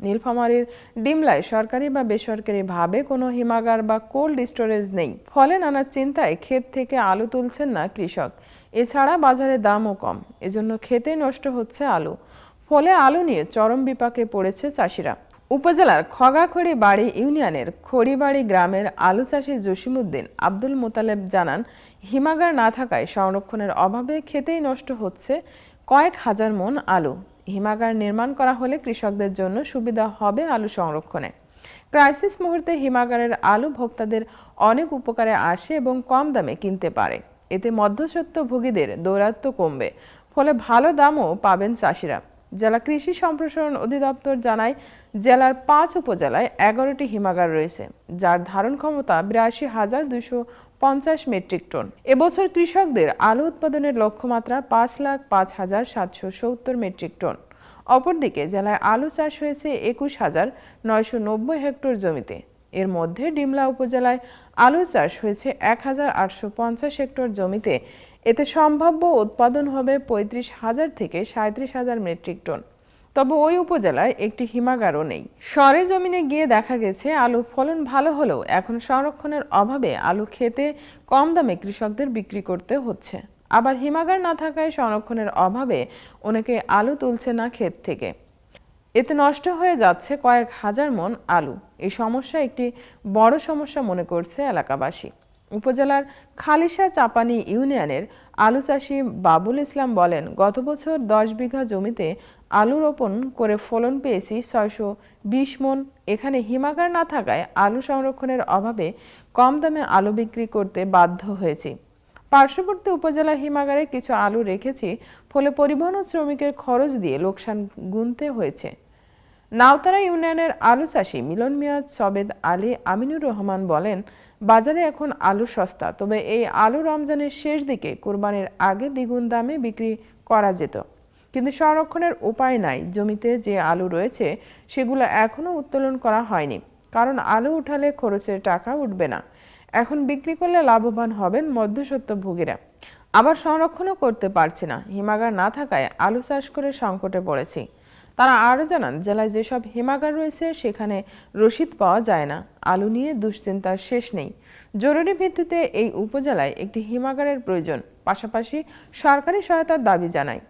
নীলফামারীর ডিমলায় সরকারি বা বেসরকারিভাবে কোনো হিমাগার বা কোল্ড স্টোরেজ নেই। ফলে নানা চিন্তায় ক্ষেত থেকে আলু তুলছেন না কৃষক। এছাড়া বাজারে দামও কম, এজন্য ক্ষেতেই নষ্ট হচ্ছে আলু। ফলে আলু নিয়ে চরম বিপাকে পড়েছে চাষিরা। উপজেলার খগাখড়ি বাড়ি ইউনিয়নের খড়িবাড়ি গ্রামের আলু চাষি জসিমউদ্দিন আব্দুল মোতালেব জানান, হিমাগার না থাকায় সংরক্ষণের অভাবে ক্ষেতেই নষ্ট হচ্ছে কয়েক হাজার মন আলু। হিমাগার নির্মাণ করা হলে কৃষকদের জন্য সুবিধা হবে আলু সংরক্ষণে। ক্রাইসিস মুহূর্তে হিমাগারের আলু ভোক্তাদের অনেক উপকারে আসে এবং কম দামে কিনতে পারে। এতে মধ্যস্বত্বভোগীদের দৌরাত্ম্য কমবে, ফলে ভালো দামও পাবেন চাষিরা। জেলা কৃষি সম্প্রসারণ অধিদপ্তর জানায়, জেলার ৫ উপজেলায় ১১টি হিমাগার রয়েছে, যার ধারণ ক্ষমতা ৮২,২৫০ মেট্রিক টন। এবছর কৃষকদের আলু উৎপাদনের লক্ষ্যমাত্রা ৫,০৫,৭৭০ মেট্রিক টন। অপরদিকে জেলায় আলু চাষ হয়েছে ২১,৯৯০ হেক্টর জমিতে। এর মধ্যে ডিমলা উপজেলায় আলু চাষ হয়েছে ১,৮৫০ হেক্টর জমিতে। এতে সম্ভাব্য উৎপাদন হবে ৩৫,০০০ থেকে ৩৭,০০০ মেট্রিক টন। তবে ওই উপজেলায় একটি হিমাগারও নেই। সরেজমিনে গিয়ে দেখা গেছে, আলু ফলন ভালো হলেও এখন সংরক্ষণের অভাবে আলু খেতে কম দামে কৃষকদের বিক্রি করতে হচ্ছে। আবার হিমাগার না থাকায় সংরক্ষণের অভাবে অনেকে আলু তুলছে না ক্ষেত থেকে। এতে নষ্ট হয়ে যাচ্ছে কয়েক হাজার মন আলু। এই সমস্যা একটি বড় সমস্যা মনে করছে এলাকাবাসী। উপজেলার খালিশা চাপানি ইউনিয়নের আলু চাষি বাবুল ইসলাম বলেন, গত বছর ১০ বিঘা জমিতে আলু রোপণ করে ফলন পেয়েছি ৬২০ মন। এখানে হিমাগার না থাকায় আলু সংরক্ষণের অভাবে কম দামে আলু বিক্রি করতে বাধ্য হয়েছি। পার্শ্ববর্তী উপজেলার হিমাগারে কিছু আলু রেখেছি, ফলে পরিবহন ও শ্রমিকের খরচ দিয়ে লোকসান গুনতে হয়েছে। নাওতারা ইউনিয়নের আলু চাষি মিলন মিয়া, সবেদ আলী, আমিনুর রহমান বলেন, বাজারে এখন আলু সস্তা, তবে এই আলু রমজানের শেষ দিকে কোরবানির আগে দ্বিগুণ দামে বিক্রি করা যেত, কিন্তু সংরক্ষণের উপায় নাই। জমিতে যে আলু রয়েছে সেগুলো এখনও উত্তোলন করা হয়নি, কারণ আলু উঠালে খরচের টাকা উঠবে না। এখন বিক্রি করলে লাভবান হবেন মধ্যস্বত্বভোগীরা। আবার সংরক্ষণও করতে পারছি না, হিমাগার না থাকায় আলু চাষ করে সংকটে পড়েছি। তারা আরও জানান, জেলায় যেসব হিমাগার রয়েছে সেখানে রসিদ পাওয়া যায় না। আলু নিয়ে দুশ্চিন্তার শেষ নেই। জরুরি ভিত্তিতে এই উপজেলায় একটি হিমাগারের প্রয়োজন, পাশাপাশি সরকারি সহায়তার দাবি জানায়।